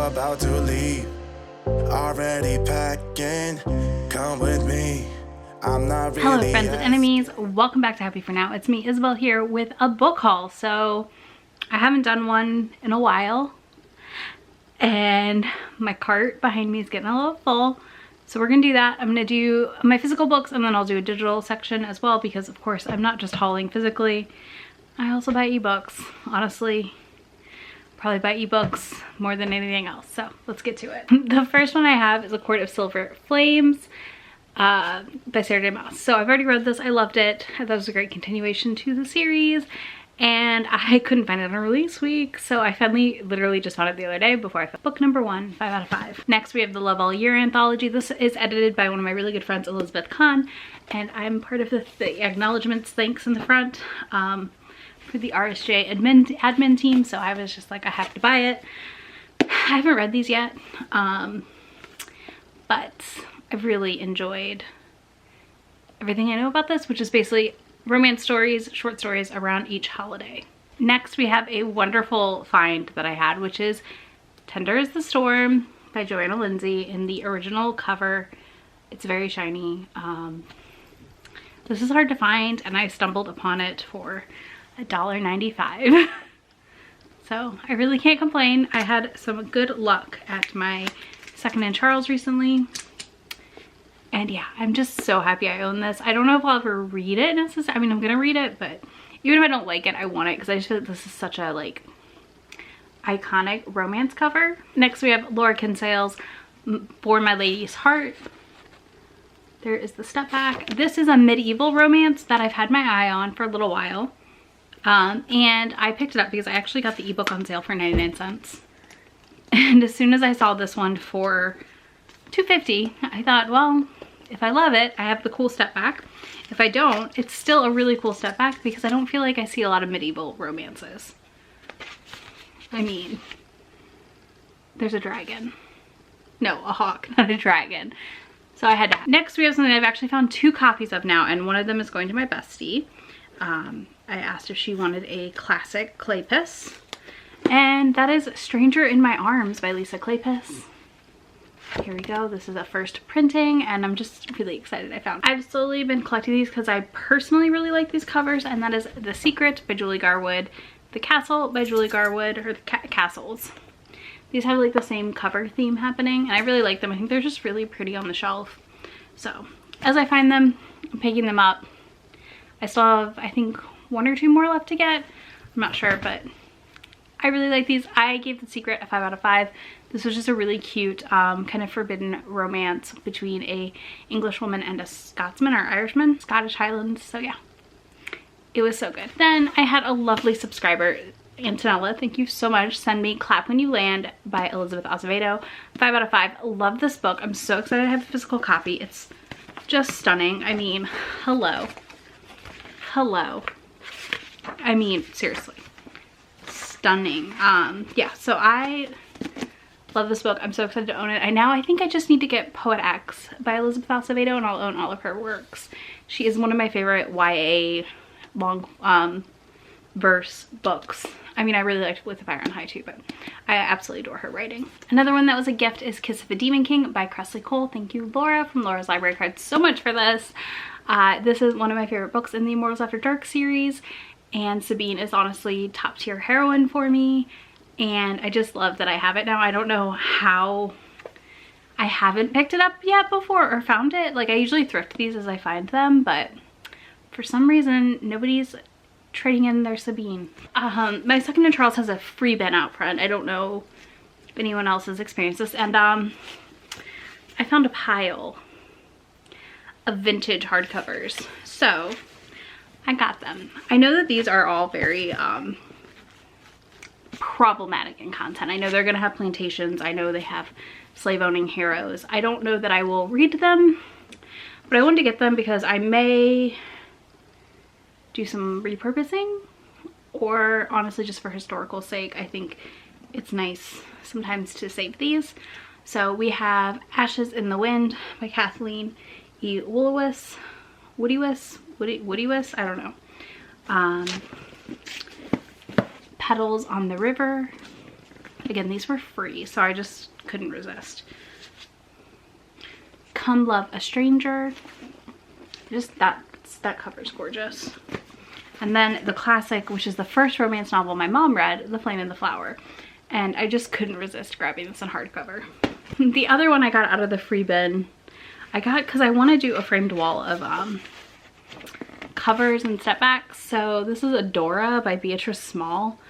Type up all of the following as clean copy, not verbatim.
about to leave. Already packing, come with me. I'm not really. Hello friends and enemies, welcome back to Happy For Now. It's me, Isabel, here with a book haul. So I haven't done one in a while and my cart behind me is getting a little full. So we're gonna do that. I'm gonna do my physical books and then I'll do a digital section as well, because of course I'm not just hauling physically. I also buy ebooks. Honestly, probably buy ebooks more than anything else. So let's get to it. The first one I have is A Court of Silver Flames by Sarah J. Maas. So I've already read this. I loved it. I thought it was a great continuation to the series, and I couldn't find it on a release week, so I finally literally just found it the other day before I found book number 1, 5 out of 5. Next we have the Love All Year anthology. This is edited by one of my really good friends, Elizabeth Kahn, and I'm part of the acknowledgements thanks in the front for the RSJ admin team, so I was just like, I have to buy it. I haven't read these yet, but I've really enjoyed everything I know about this, which is basically romance stories, short stories around each holiday. Next, we have a wonderful find that I had, which is Tender as the Storm by Joanna Lindsey in the original cover. It's very shiny. This is hard to find, and I stumbled upon it for $1.95. So I really can't complain. I had some good luck at my second-hand Charles recently. And yeah, I'm just so happy I own this. I don't know if I'll ever read it necessarily. I mean, I'm gonna read it, but even if I don't like it, I want it because I just feel like this is such a like iconic romance cover. Next we have Laura Kinsale's For My Lady's Heart. There is the step back. This is a medieval romance that I've had my eye on for a little while. And I picked it up because I actually got the ebook on sale for 99 cents. And as soon as I saw this one for $2.50, I thought, well, if I love it, I have the cool step back. If I don't, it's still a really cool step back because I don't feel like I see a lot of medieval romances. I mean, there's a dragon. No, a hawk, not a dragon. So I had to. Next, we have something I've actually found 2 copies of now, and one of them is going to my bestie. I asked if she wanted a classic Kleypas, and that is Stranger in My Arms by Lisa Kleypas. Here we go. This is a first printing and I'm just really excited I found it. I've slowly been collecting these because I personally really like these covers, and that is The Secret by Julie Garwood, The Castle by Julie Garwood, or the Castles. These have like the same cover theme happening and I really like them. I think they're just really pretty on the shelf. So as I find them, I'm picking them up. I still have, I think, 1 or 2 more left to get. I'm not sure, but I really like these. I gave The Secret a 5 out of 5. This was just a really cute kind of forbidden romance between a English woman and a Scotsman or Irishman, Scottish Highlands. So yeah, it was so good. Then I had a lovely subscriber, Antonella, thank you so much, send me Clap When You Land by Elizabeth Azevedo. 5 out of 5. Love this book. I'm so excited to have a physical copy. It's just stunning. I mean, hello. I mean, seriously. Stunning. Yeah, so I love this book. I'm so excited to own it. I think I just need to get Poet X by Elizabeth Acevedo and I'll own all of her works. She is one of my favorite YA long verse books. I mean, I really liked With the Fire on High too, but I absolutely adore her writing. Another one that was a gift is Kiss of a Demon King by Cressley Cole. Thank you, Laura from Laura's Library Card, so much for this. This is one of my favorite books in the Immortals After Dark series, and Sabine is honestly top tier heroine for me, and I just love that I have it now. I don't know how I haven't picked it up yet before or found it. Like, I usually thrift these as I find them, but for some reason nobody's trading in their Sabine. My second-hand Charles has a free bin out front. I don't know if anyone else has experienced this, and I found a pile of vintage hardcovers, so I got them. I know that these are all very problematic in content. I know they're gonna have plantations. I know they have slave-owning heroes. I don't know that I will read them, but I wanted to get them because I may do some repurposing, or honestly just for historical sake. I think it's nice sometimes to save these. So we have Ashes in the Wind by Kathleen E. Woodiwiss, I don't know. Petals on the River Again, these were free, so I just couldn't resist. Come Love a Stranger. Just that cover's gorgeous. And then the classic, which is the first romance novel my mom read, The Flame and the Flower. And I just couldn't resist grabbing this in hardcover. The other one I got out of the free bin, I got because I want to do a framed wall of covers and step backs. So this is Adora by Beatrice Small.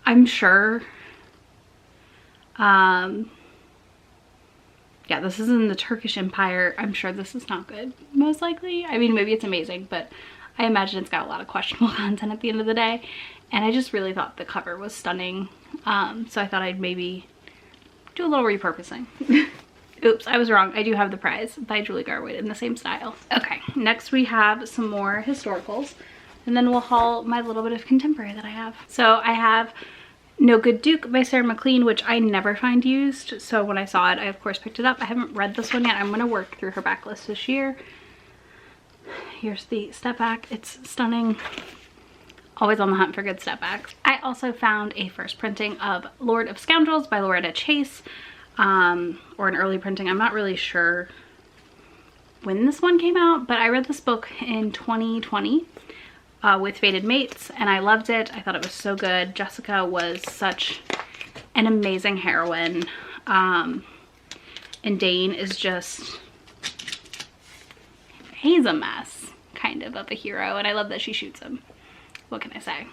I'm sure, yeah, this is in the Turkish Empire. I'm sure this is not good, most likely. I mean, maybe it's amazing, but I imagine it's got a lot of questionable content at the end of the day. And I just really thought the cover was stunning. So I thought I'd maybe do a little repurposing. Oops, I was wrong. I do have The Prize by Julie Garwood in the same style. Okay, next we have some more historicals, and then we'll haul my little bit of contemporary that I have. So I have No Good Duke by Sarah McLean, which I never find used. So when I saw it, I of course picked it up. I haven't read this one yet. I'm gonna work through her backlist this year. Here's the step back. It's stunning. Always on the hunt for good step backs. I also found a first printing of Lord of Scoundrels by Loretta Chase, or an early printing. I'm not really sure when this one came out, but I read this book in 2020 with Fated Mates, and I loved it. I thought it was so good. Jessica was such an amazing heroine, and Dane is just, he's a mess, kind of a hero, and I love that she shoots him. What can I say?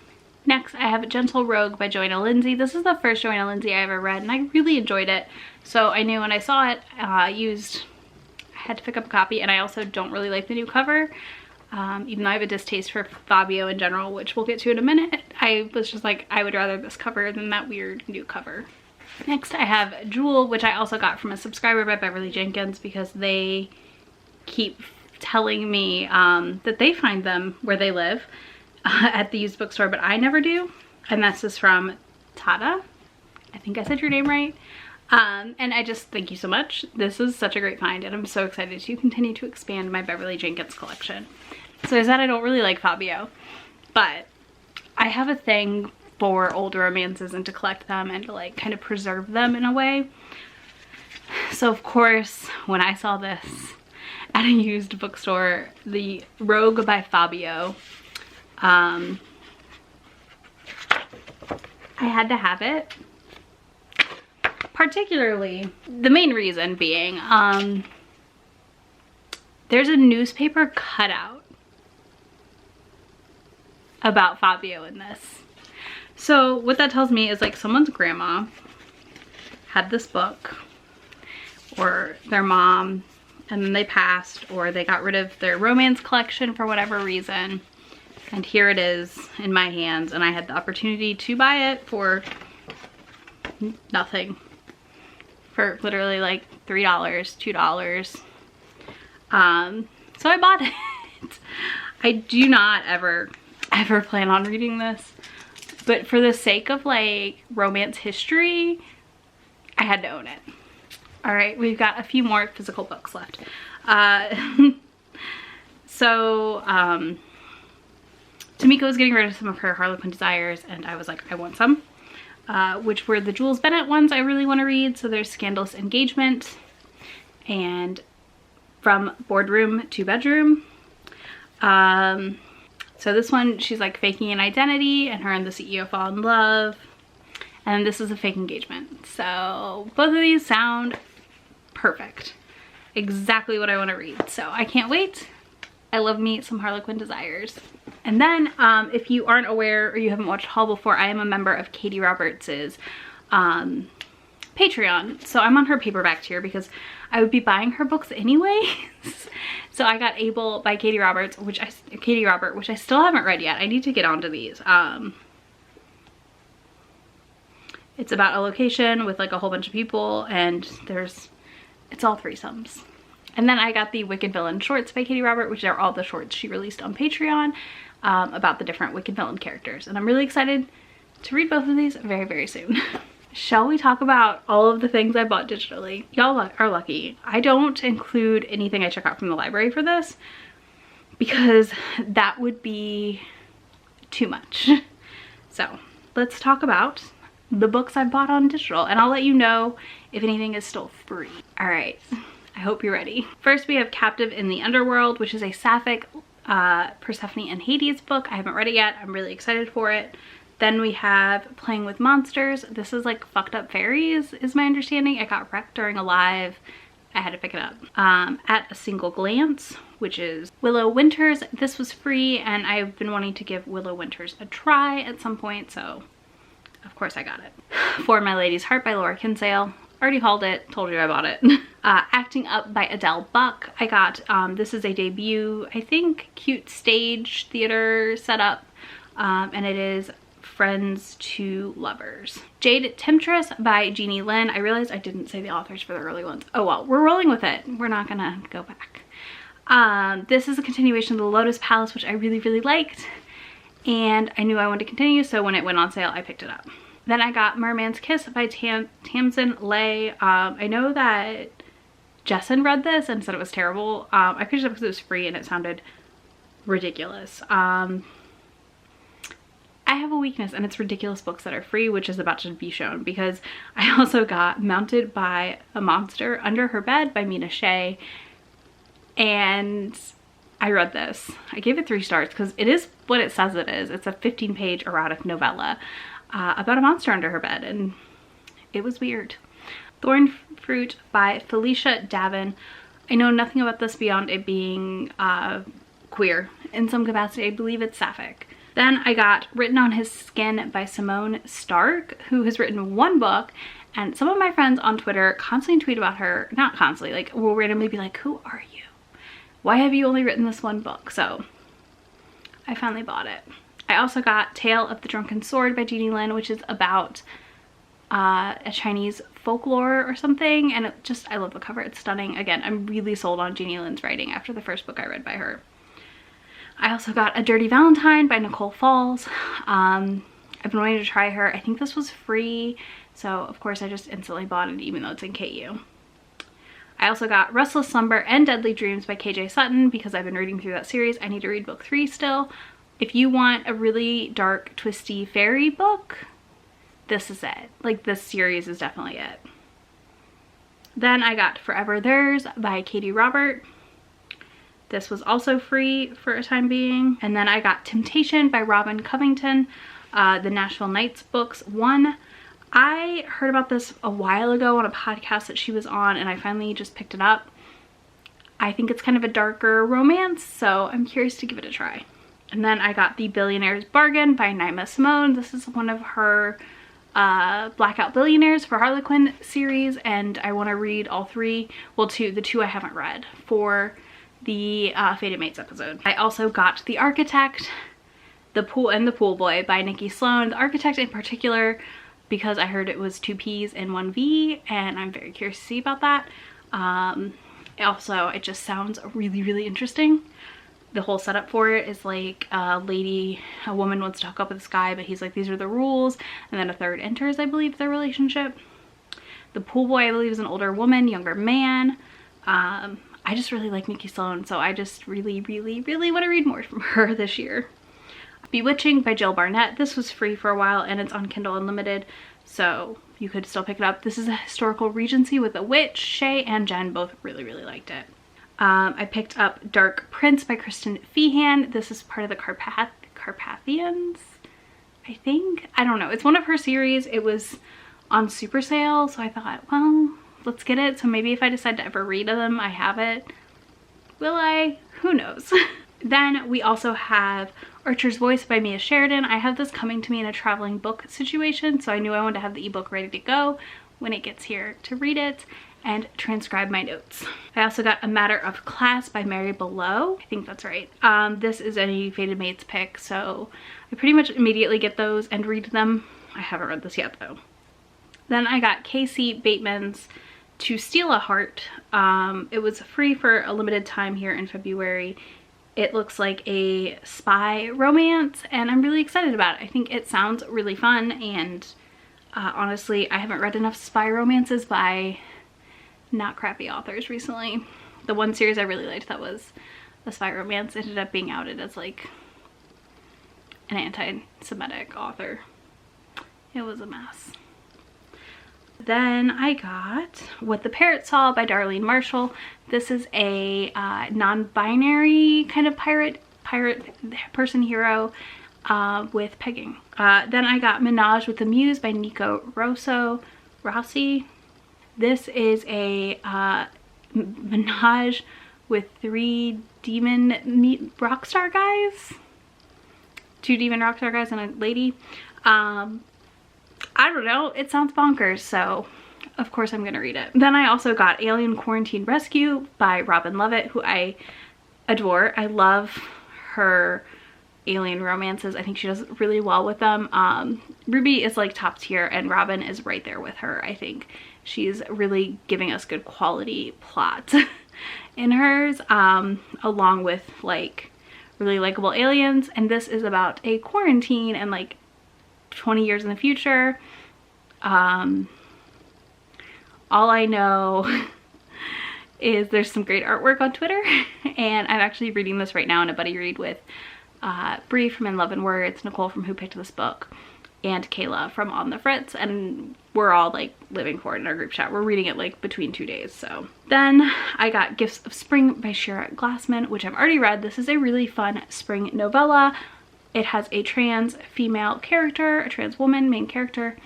Next, I have Gentle Rogue by Joanna Lindsay. This is the first Joanna Lindsay I ever read, and I really enjoyed it. So I knew when I saw it, I had to pick up a copy, and I also don't really like the new cover. Even though I have a distaste for Fabio in general, which we'll get to in a minute, I was just like, I would rather this cover than that weird new cover. Next, I have Jewel, which I also got from a subscriber by Beverly Jenkins, because they keep telling me that they find them where they live. At the used bookstore, but I never do. And this is from Tada. I think I said your name right. And I just thank you so much. This is such a great find, and I'm so excited to continue to expand my Beverly Jenkins collection. So I said I don't really like Fabio, but I have a thing for old romances and to collect them and to like kind of preserve them in a way. So of course, when I saw this at a used bookstore, the Rogue by Fabio, I had to have it. Particularly, the main reason being, there's a newspaper cutout about Fabio in this. So what that tells me is like someone's grandma had this book, or their mom, and then they passed, or they got rid of their romance collection for whatever reason. And here it is in my hands, and I had the opportunity to buy it for nothing. For literally like $3, $2. So I bought it. I do not ever plan on reading this, but for the sake of like romance history, I had to own it. All right, we've got a few more physical books left. Tamika was getting rid of some of her Harlequin Desires, and I was like, I want some, which were the Jules Bennett ones I really want to read. So there's Scandalous Engagement and From Boardroom to Bedroom. So this one, she's like faking an identity, and her and the CEO fall in love. And this is a fake engagement. So both of these sound perfect. Exactly what I want to read. So I can't wait. I love me some Harlequin Desires. And then if you aren't aware or you haven't watched Haul before, I am a member of Katie Roberts's Patreon. So I'm on her paperback tier because I would be buying her books anyways. So I got Able by Katie Robert, which I still haven't read yet. I need to get onto these. It's about a location with like a whole bunch of people, and it's all threesomes. And then I got the Wicked Villain shorts by Katie Robert, which are all the shorts she released on Patreon about the different Wicked Villain characters. And I'm really excited to read both of these very, very soon. Shall we talk about all of the things I bought digitally? Y'all are lucky. I don't include anything I check out from the library for this because that would be too much. So let's talk about the books I bought on digital, and I'll let you know if anything is still free. All right, I hope you're ready. First, we have Captive in the Underworld, which is a Sapphic, Persephone and Hades book. I haven't read it yet. I'm really excited for it. Then we have Playing with Monsters. This is like Fucked Up Fairies, is my understanding. It got wrecked during a live. I had to pick it up. At a Single Glance, which is Willow Winters. This was free, and I've been wanting to give Willow Winters a try at some point, so of course I got it. For My Lady's Heart by Laura Kinsale. Already hauled it, told you I bought it. Acting Up by Adele Buck. I got, this is a debut, I think, cute stage theater setup, and it is Friends to Lovers. Jade Temptress by Jeannie Lin. I realized I didn't say the authors for the early ones. Oh well, we're rolling with it. We're not gonna go back. This is a continuation of The Lotus Palace, which I really, really liked, and I knew I wanted to continue, so when it went on sale, I picked it up. Then I got Merman's Kiss by Tamsin Lay. I know that Jessen read this and said it was terrible. I picked it up because it was free and it sounded ridiculous. I have a weakness, and it's ridiculous books that are free, which is about to be shown, because I also got Mounted by a Monster Under Her Bed by Mina Shea, and I read this. I gave it 3 stars because it is what it says it is. It's a 15-page erotic novella about a monster under her bed, and it was weird. Thorn Fruit by Felicia Davin. I know nothing about this beyond it being queer in some capacity. I believe it's sapphic. Then I got Written on His Skin by Simone Stark, who has written 1 book, and some of my friends on Twitter constantly tweet about her. Not constantly, like will randomly be like, who are you? Why have you only written this 1 book? So I finally bought it. I also got Tale of the Drunken Sword by Jeannie Lin, which is about a Chinese folklore or something, and it just, I love the cover. It's stunning. Again, I'm really sold on Jeannie Lin's writing after the first book I read by her. I also got A Dirty Valentine by Nicole Falls. I've been wanting to try her. I think this was free, so of course I just instantly bought it even though it's in KU. I also got Restless Slumber and Deadly Dreams by KJ Sutton because I've been reading through that series. I need to read book 3 still. If you want a really dark, twisty fairy book, this is it. Like, this series is definitely it. Then I got Forever Theirs by Katie Robert. This was also free for a time being. And then I got Temptation by Robin Covington, the Nashville Nights books 1. I heard about this a while ago on a podcast that she was on, and I finally just picked it up. I think it's kind of a darker romance, so I'm curious to give it a try. And then I got The Billionaire's Bargain by Naima Simone. This is one of her Blackout Billionaires for Harlequin series, and I want to read all 3. Well, the two I haven't read for the Fated Mates episode. I also got The Architect, The Pool and the Pool Boy by Nikki Sloan. The Architect in particular, because I heard it was 2 P's and 1 V, and I'm very curious to see about that. Also, it just sounds really, really interesting. The whole setup for it is like a woman wants to hook up with this guy, but he's like, these are the rules, and then a third enters, I believe, their relationship. The Pool Boy, I believe, is an older woman, younger man. I just really like Nikki Sloan, so I just really, really, really want to read more from her this year. Bewitching by Jill Barnett. This was free for a while, and it's on Kindle Unlimited, so you could still pick it up. This is a historical regency with a witch. Shay and Jen both really, really liked it. I picked up Dark Prince by Kristen Feehan. This is part of the Carpathians, I think. I don't know. It's one of her series. It was on super sale, so I thought, well, let's get it. So maybe if I decide to ever read them, I have it. Will I? Who knows? Then we also have Archer's Voice by Mia Sheridan. I have this coming to me in a traveling book situation, so I knew I wanted to have the ebook ready to go when it gets here to read it and transcribe my notes. I also got A Matter of Class by Mary Below. I think that's right. This is a Fated Mates pick, so I pretty much immediately get those and read them. I haven't read this yet though. Then I got Casey Bateman's To Steal a Heart. It was free for a limited time here in February. It looks like a spy romance, and I'm really excited about it. I think it sounds really fun, and honestly, I haven't read enough spy romances by not crappy authors recently. The one series I really liked that was a spy romance ended up being outed as like an anti-Semitic author. It was a mess. Then I got What the Parrot Saw by Darlene Marshall. This is a non-binary kind of pirate person hero with pegging. Then I got Menage with the Muse by Nico Rossi. This is a menage with 3 demon rock star guys. 2 demon rock star guys and a lady. I don't know, it sounds bonkers, so of course I'm gonna read it. Then I also got Alien Quarantine Rescue by Robin Lovett, who I adore. I love her alien romances. I think she does really well with them. Ruby is like top tier and Robin is right there with her. I think she's really giving us good quality plot in hers, along with like really likable aliens. And this is about a quarantine and like 20 years in the future. All I know is there's some great artwork on Twitter, and I'm actually reading this right now in a buddy read with Bree from In Love and Words, Nicole from Who Picked This Book, and Kayla from On the Fritz, and we're all like living for it in our group chat. We're reading it like between 2 days. So then I got Gifts of Spring by Shira Glassman, which I've already read. This is a really fun spring novella. It has a trans female character, a trans woman main character,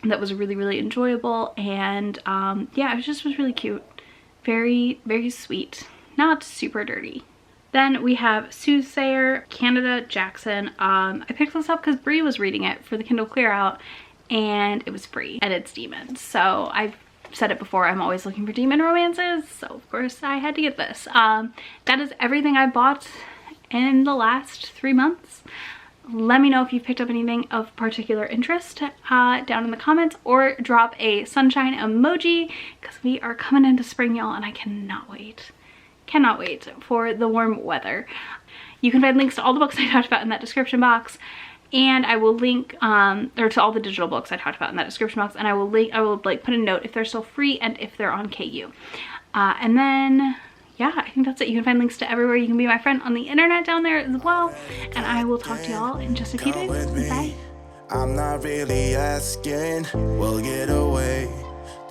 that was really, really enjoyable. And yeah, it just was really cute. Very, very sweet. Not super dirty. Then we have Soothsayer, Canada Jackson. I picked this up because Bree was reading it for the Kindle Clear Out, and it was free, and it's demons. So I've said it before, I'm always looking for demon romances, so of course I had to get this. That is everything I bought in the last 3 months. Let me know if you've picked up anything of particular interest down in the comments, or drop a sunshine emoji, because we are coming into spring, y'all, and I cannot wait. Cannot wait for the warm weather. You can find links to all the books I talked about in that description box, and I will link or to all the digital books I talked about in that description box, and I will like put a note if they're still free and if they're on KU. And then yeah, I think that's it. You can find links to everywhere you can be my friend on the internet down there as well, and I will talk to y'all in just a few days. Bye. I'm not really asking. We'll get away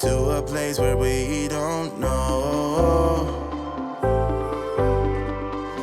to a place where we don't know.